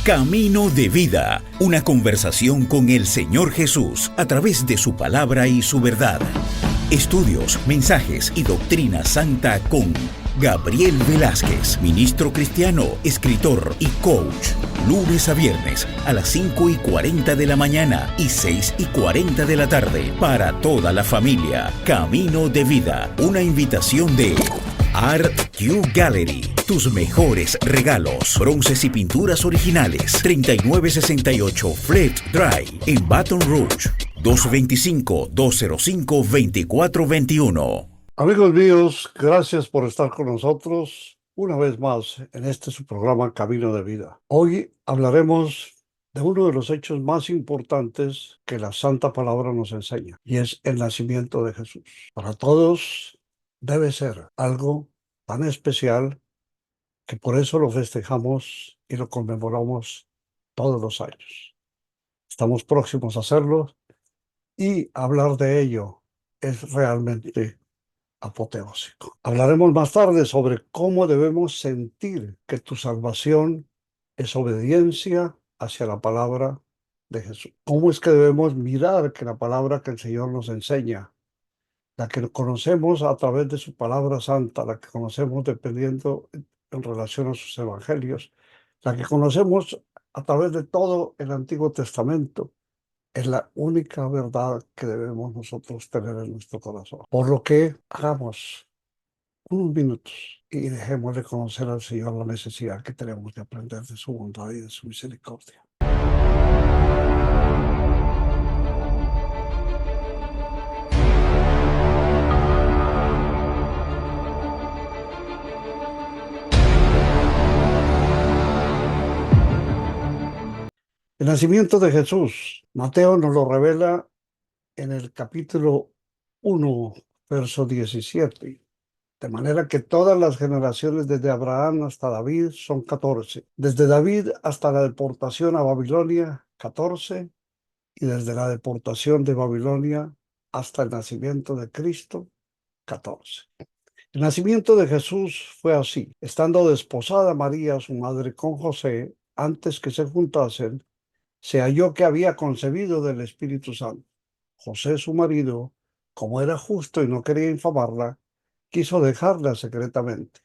Camino de Vida, una conversación con el Señor Jesús a través de su palabra y su verdad. Estudios, mensajes y doctrina santa con Gabriel Velázquez, ministro cristiano, escritor y coach. Lunes a viernes a las 5:40 de la mañana y 6:40 de la tarde para toda la familia. Camino de Vida, una invitación de Art Q Gallery. Tus mejores regalos. Bronces y pinturas originales. 3968 Fleet Drive en Baton Rouge. 225-205-2421. Amigos míos, gracias por estar con nosotros una vez más en este su programa Camino de Vida. Hoy hablaremos de uno de los hechos más importantes que la Santa Palabra nos enseña, y es el nacimiento de Jesús. Para todos debe ser algo tan especial que por eso lo festejamos y lo conmemoramos todos los años. Estamos próximos a hacerlo y hablar de ello es realmente apoteósico. Hablaremos más tarde sobre cómo debemos sentir que tu salvación es obediencia hacia la palabra de Jesús. Cómo es que debemos mirar que la palabra que el Señor nos enseña, la que conocemos a través de su palabra santa, la que conocemos dependiendo en relación a sus evangelios, la que conocemos a través de todo el Antiguo Testamento, es la única verdad que debemos nosotros tener en nuestro corazón. Por lo que hagamos unos minutos y dejemos de conocer al Señor la necesidad que tenemos de aprender de su bondad y de su misericordia. El nacimiento de Jesús, Mateo nos lo revela en el capítulo 1, verso 17. De manera que todas las generaciones desde Abraham hasta David son 14. Desde David hasta la deportación a Babilonia, 14. Y desde la deportación de Babilonia hasta el nacimiento de Cristo, 14. El nacimiento de Jesús fue así. Estando desposada María, su madre, con José, antes que se juntasen, se halló que había concebido del Espíritu Santo. José, su marido, como era justo y no quería infamarla, quiso dejarla secretamente.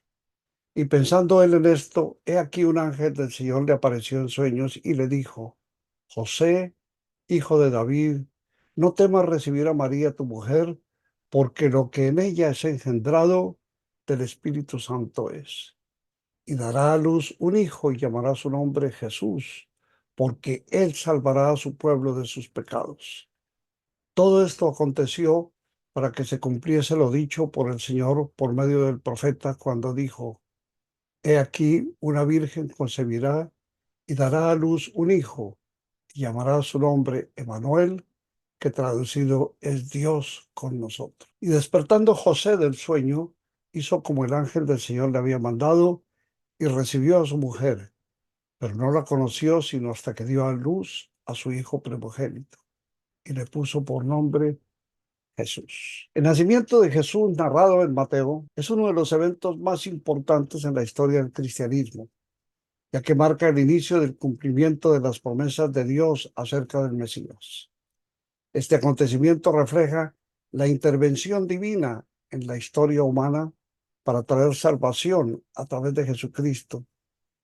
Y pensando él en esto, he aquí un ángel del Señor le apareció en sueños y le dijo: José, hijo de David, no temas recibir a María tu mujer, porque lo que en ella es engendrado del Espíritu Santo es. Y dará a luz un hijo y llamará su nombre Jesús, porque él salvará a su pueblo de sus pecados. Todo esto aconteció para que se cumpliese lo dicho por el Señor por medio del profeta cuando dijo: He aquí una virgen concebirá y dará a luz un hijo y llamará su nombre Emmanuel, que traducido es Dios con nosotros. Y despertando José del sueño, hizo como el ángel del Señor le había mandado y recibió a su mujer, pero no la conoció sino hasta que dio a luz a su hijo primogénito y le puso por nombre Jesús. El nacimiento de Jesús, narrado en Mateo, es uno de los eventos más importantes en la historia del cristianismo, ya que marca el inicio del cumplimiento de las promesas de Dios acerca del Mesías. Este acontecimiento refleja la intervención divina en la historia humana para traer salvación a través de Jesucristo,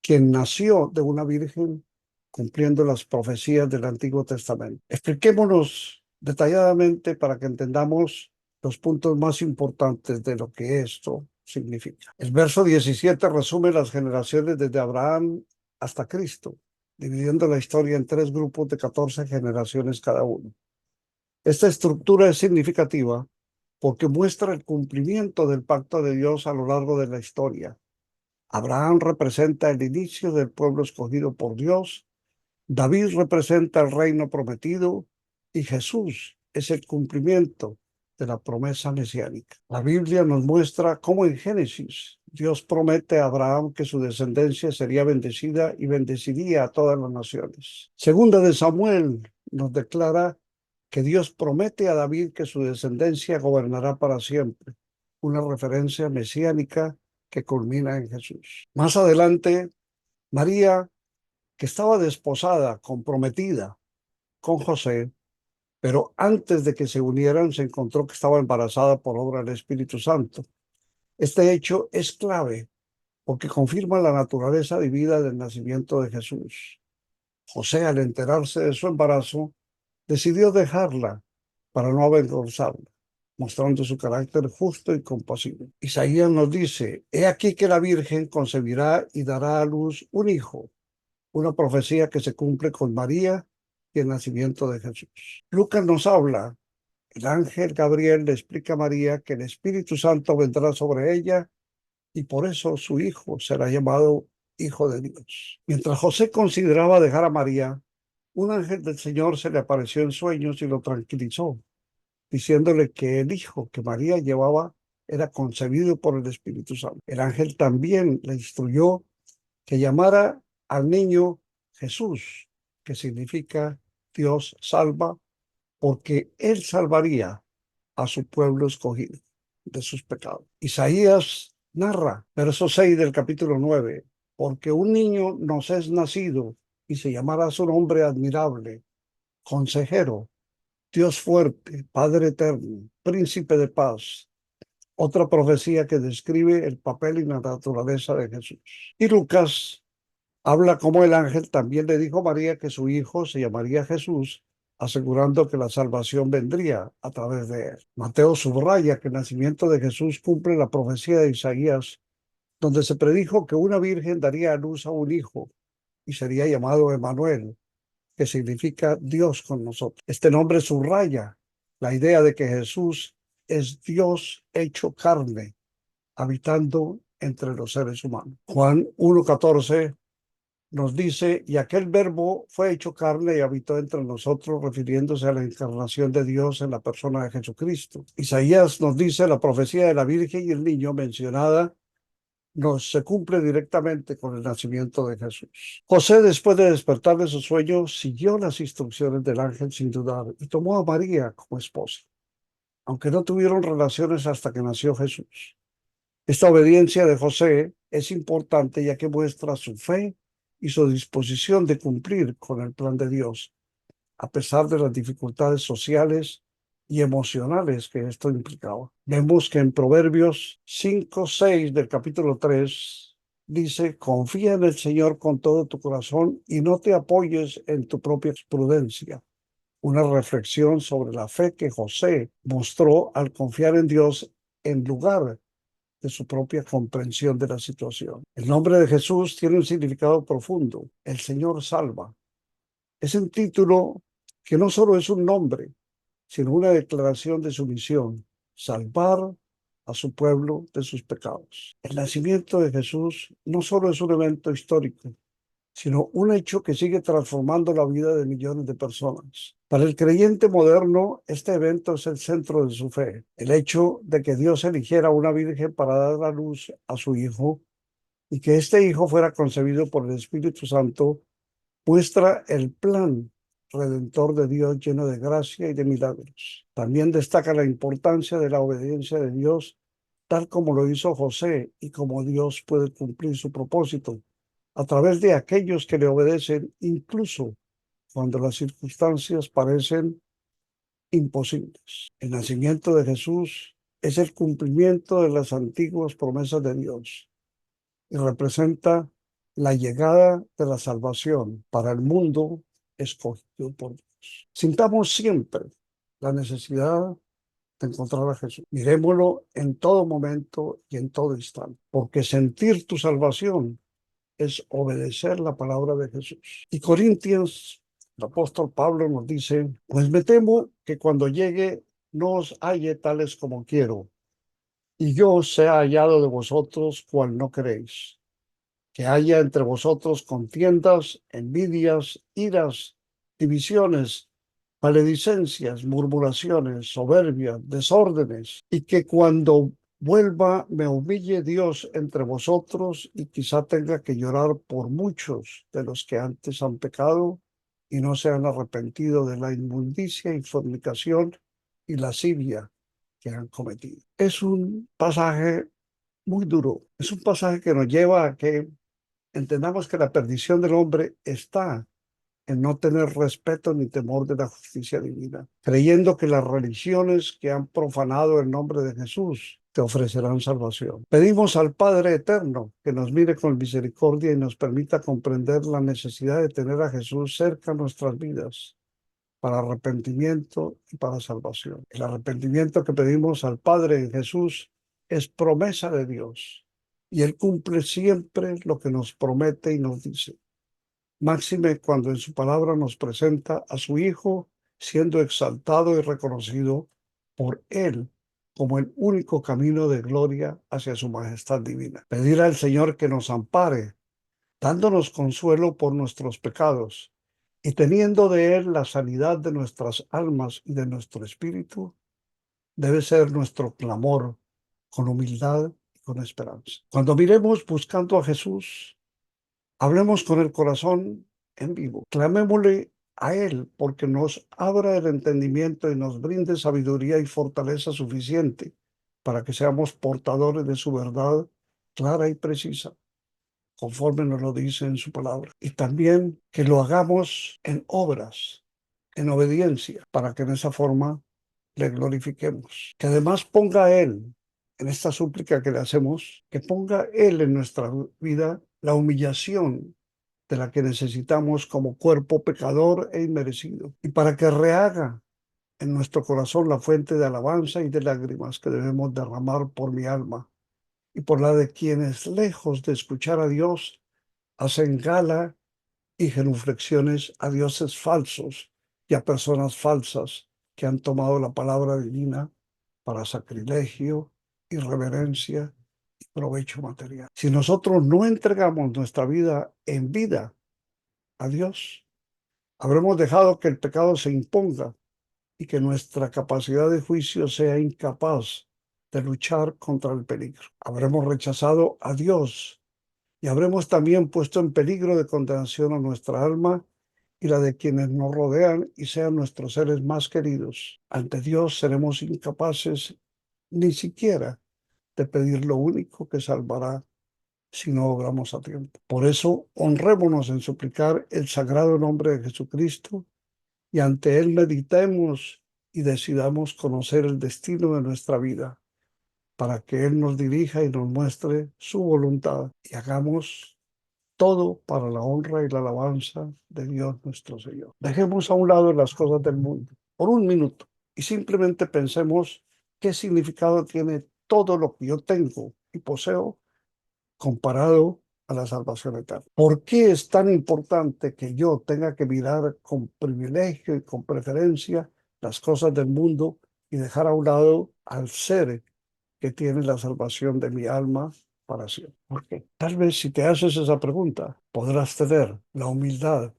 quien nació de una virgen cumpliendo las profecías del Antiguo Testamento. Expliquémonos detalladamente para que entendamos los puntos más importantes de lo que esto significa. El verso 17 resume las generaciones desde Abraham hasta Cristo, dividiendo la historia en 3 grupos de 14 generaciones cada uno. Esta estructura es significativa porque muestra el cumplimiento del pacto de Dios a lo largo de la historia. Abraham representa el inicio del pueblo escogido por Dios, David representa el reino prometido y Jesús es el cumplimiento de la promesa mesiánica. La Biblia nos muestra cómo en Génesis Dios promete a Abraham que su descendencia sería bendecida y bendeciría a todas las naciones. Segunda de Samuel nos declara que Dios promete a David que su descendencia gobernará para siempre, una referencia mesiánica que culmina en Jesús. Más adelante, María que estaba desposada, comprometida con José, pero antes de que se unieran se encontró que estaba embarazada por obra del Espíritu Santo. Este hecho es clave porque confirma la naturaleza divina del nacimiento de Jesús. José, al enterarse de su embarazo, decidió dejarla para no avergonzarla, mostrando su carácter justo y compasivo. Isaías nos dice: he aquí que la Virgen concebirá y dará a luz un hijo, una profecía que se cumple con María y el nacimiento de Jesús. Lucas nos habla: el ángel Gabriel le explica a María que el Espíritu Santo vendrá sobre ella y por eso su hijo será llamado Hijo de Dios. Mientras José consideraba dejar a María, un ángel del Señor se le apareció en sueños y lo tranquilizó, diciéndole que el hijo que María llevaba era concebido por el Espíritu Santo. El ángel también le instruyó que llamara al niño Jesús, que significa Dios salva, porque él salvaría a su pueblo escogido de sus pecados. Isaías narra, verso 6 del capítulo 9: porque un niño nos es nacido y se llamará su nombre admirable, consejero, Dios fuerte, Padre eterno, príncipe de paz. Otra profecía que describe el papel y la naturaleza de Jesús. Y Lucas habla como el ángel también le dijo a María que su hijo se llamaría Jesús, asegurando que la salvación vendría a través de él. Mateo subraya que el nacimiento de Jesús cumple la profecía de Isaías, donde se predijo que una virgen daría a luz a un hijo y sería llamado Emmanuel, que significa Dios con nosotros. Este nombre subraya la idea de que Jesús es Dios hecho carne, habitando entre los seres humanos. Juan 1:14 nos dice: y aquel verbo fue hecho carne y habitó entre nosotros, refiriéndose a la encarnación de Dios en la persona de Jesucristo. Isaías nos dice: la profecía de la Virgen y el niño mencionada se cumple directamente con el nacimiento de Jesús. José, después de despertar de su sueño, siguió las instrucciones del ángel sin dudar y tomó a María como esposa, aunque no tuvieron relaciones hasta que nació Jesús. Esta obediencia de José es importante ya que muestra su fe y su disposición de cumplir con el plan de Dios, a pesar de las dificultades sociales y emocionales que esto implicaba. Vemos que en Proverbios 5:6 del capítulo 3 dice: confía en el Señor con todo tu corazón y no te apoyes en tu propia prudencia. Una reflexión sobre la fe que José mostró al confiar en Dios en lugar de su propia comprensión de la situación. El nombre de Jesús tiene un significado profundo: el Señor salva. Es un título que no solo es un nombre, sino una declaración de su misión: salvar a su pueblo de sus pecados. El nacimiento de Jesús no solo es un evento histórico, sino un hecho que sigue transformando la vida de millones de personas. Para el creyente moderno, este evento es el centro de su fe. El hecho de que Dios eligiera a una virgen para dar a luz a su hijo y que este hijo fuera concebido por el Espíritu Santo muestra el plan redentor de Dios, lleno de gracia y de milagros. También destaca la importancia de la obediencia de Dios, tal como lo hizo José, y cómo Dios puede cumplir su propósito a través de aquellos que le obedecen, incluso cuando las circunstancias parecen imposibles. El nacimiento de Jesús es el cumplimiento de las antiguas promesas de Dios y representa la llegada de la salvación para el mundo escogido por Dios. Sintamos siempre la necesidad de encontrar a Jesús. Miremoslo en todo momento y en todo instante, porque sentir tu salvación es obedecer la palabra de Jesús. Y Corintios, el apóstol Pablo nos dice: pues me temo que cuando llegue no os halle tales como quiero, y yo sea hallado de vosotros cual no queréis, que haya entre vosotros contiendas, envidias, iras, divisiones, maledicencias, murmuraciones, soberbias, desórdenes, y que cuando vuelva me humille Dios entre vosotros y quizá tenga que llorar por muchos de los que antes han pecado y no se han arrepentido de la inmundicia y fornicación y lascivia que han cometido. Es un pasaje muy duro, es un pasaje que nos lleva a que entendamos que la perdición del hombre está en no tener respeto ni temor de la justicia divina, creyendo que las religiones que han profanado el nombre de Jesús te ofrecerán salvación. Pedimos al Padre Eterno que nos mire con misericordia y nos permita comprender la necesidad de tener a Jesús cerca de nuestras vidas para arrepentimiento y para salvación. El arrepentimiento que pedimos al Padre en Jesús es promesa de Dios y Él cumple siempre lo que nos promete y nos dice. Máxime cuando en su palabra nos presenta a su Hijo siendo exaltado y reconocido por Él como el único camino de gloria hacia su majestad divina. Pedir al Señor que nos ampare, dándonos consuelo por nuestros pecados y teniendo de Él la sanidad de nuestras almas y de nuestro espíritu, debe ser nuestro clamor con humildad y con esperanza. Cuando miremos buscando a Jesús, hablemos con el corazón en vivo. Clamémosle a Él porque nos abra el entendimiento y nos brinde sabiduría y fortaleza suficiente para que seamos portadores de su verdad clara y precisa, conforme nos lo dice en su palabra. Y también que lo hagamos en obras, en obediencia, para que en esa forma le glorifiquemos. Que además ponga a Él, en esta súplica que le hacemos, que ponga Él en nuestra vida la humillación de la que necesitamos como cuerpo pecador e inmerecido, y para que rehaga en nuestro corazón la fuente de alabanza y de lágrimas que debemos derramar por mi alma y por la de quienes, lejos de escuchar a Dios, hacen gala y genuflexiones a dioses falsos y a personas falsas que han tomado la palabra divina para sacrilegio, irreverencia y provecho material. Si nosotros no entregamos nuestra vida en vida a Dios, habremos dejado que el pecado se imponga y que nuestra capacidad de juicio sea incapaz de luchar contra el peligro. Habremos rechazado a Dios y habremos también puesto en peligro de condenación a nuestra alma y la de quienes nos rodean y sean nuestros seres más queridos. Ante Dios seremos incapaces ni siquiera de pedir lo único que salvará si no obramos a tiempo. Por eso, honrémonos en suplicar el sagrado nombre de Jesucristo y ante Él meditemos y decidamos conocer el destino de nuestra vida para que Él nos dirija y nos muestre su voluntad y hagamos todo para la honra y la alabanza de Dios nuestro Señor. Dejemos a un lado las cosas del mundo por un minuto y simplemente pensemos qué significado tiene todo lo que yo tengo y poseo comparado a la salvación eterna. ¿Por qué es tan importante que yo tenga que mirar con privilegio y con preferencia las cosas del mundo y dejar a un lado al ser que tiene la salvación de mi alma para siempre? ¿Por qué? Tal vez si te haces esa pregunta, podrás tener la humildad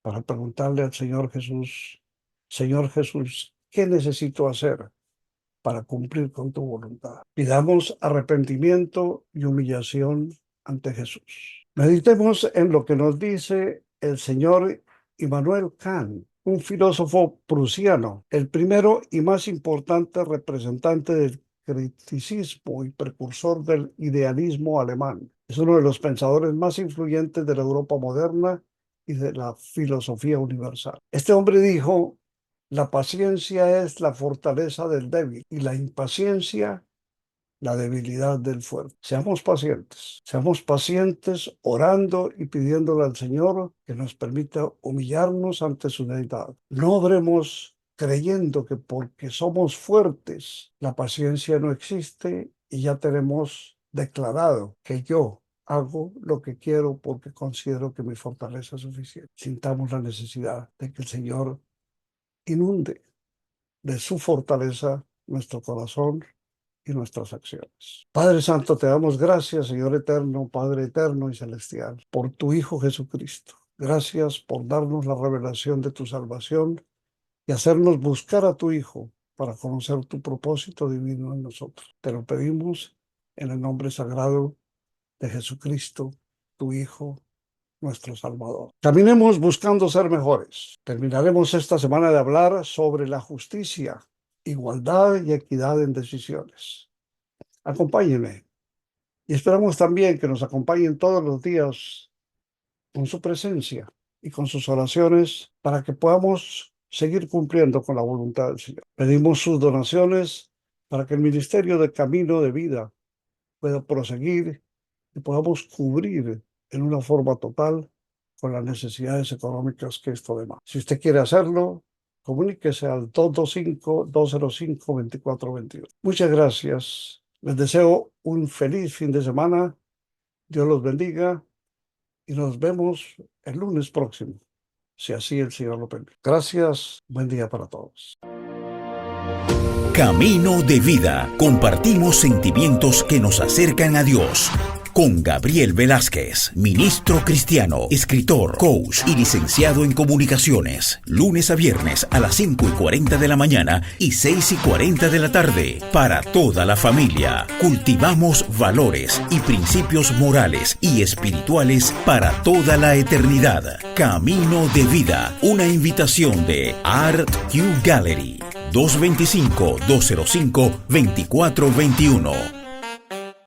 para preguntarle al Señor Jesús, ¿qué necesito hacer para cumplir con tu voluntad? Pidamos arrepentimiento y humillación ante Jesús. Meditemos en lo que nos dice el señor Immanuel Kant, un filósofo prusiano, el primero y más importante representante del criticismo y precursor del idealismo alemán. Es uno de los pensadores más influyentes de la Europa moderna y de la filosofía universal. Este hombre dijo: la paciencia es la fortaleza del débil y la impaciencia la debilidad del fuerte. Seamos pacientes orando y pidiéndole al Señor que nos permita humillarnos ante su deidad. No obremos creyendo que porque somos fuertes la paciencia no existe y ya tenemos declarado que yo hago lo que quiero porque considero que mi fortaleza es suficiente. Sintamos la necesidad de que el Señor inunde de su fortaleza nuestro corazón y nuestras acciones. Padre Santo, te damos gracias, Señor eterno, Padre eterno y celestial, por tu Hijo Jesucristo. Gracias por darnos la revelación de tu salvación y hacernos buscar a tu Hijo para conocer tu propósito divino en nosotros. Te lo pedimos en el nombre sagrado de Jesucristo, tu Hijo, nuestro Salvador. Caminemos buscando ser mejores. Terminaremos esta semana de hablar sobre la justicia, igualdad y equidad en decisiones. Acompáñenme Y esperamos también que nos acompañen todos los días con su presencia y con sus oraciones para que podamos seguir cumpliendo con la voluntad del Señor. Pedimos sus donaciones para que el ministerio de Camino de Vida pueda proseguir y podamos cubrir en una forma total con las necesidades económicas que esto demanda. Si usted quiere hacerlo, comuníquese al 225-205-2422. Muchas gracias. Les deseo un feliz fin de semana. Dios los bendiga y nos vemos el lunes próximo, si así el Señor lo permite. Gracias. Buen día para todos. Camino de Vida. Compartimos sentimientos que nos acercan a Dios. Con Gabriel Velázquez, ministro cristiano, escritor, coach y licenciado en comunicaciones. Lunes a viernes a las 5:40 de la mañana y 6:40 de la tarde. Para toda la familia. Cultivamos valores y principios morales y espirituales para toda la eternidad. Camino de Vida. Una invitación de Art Q Gallery. 225-205-2421.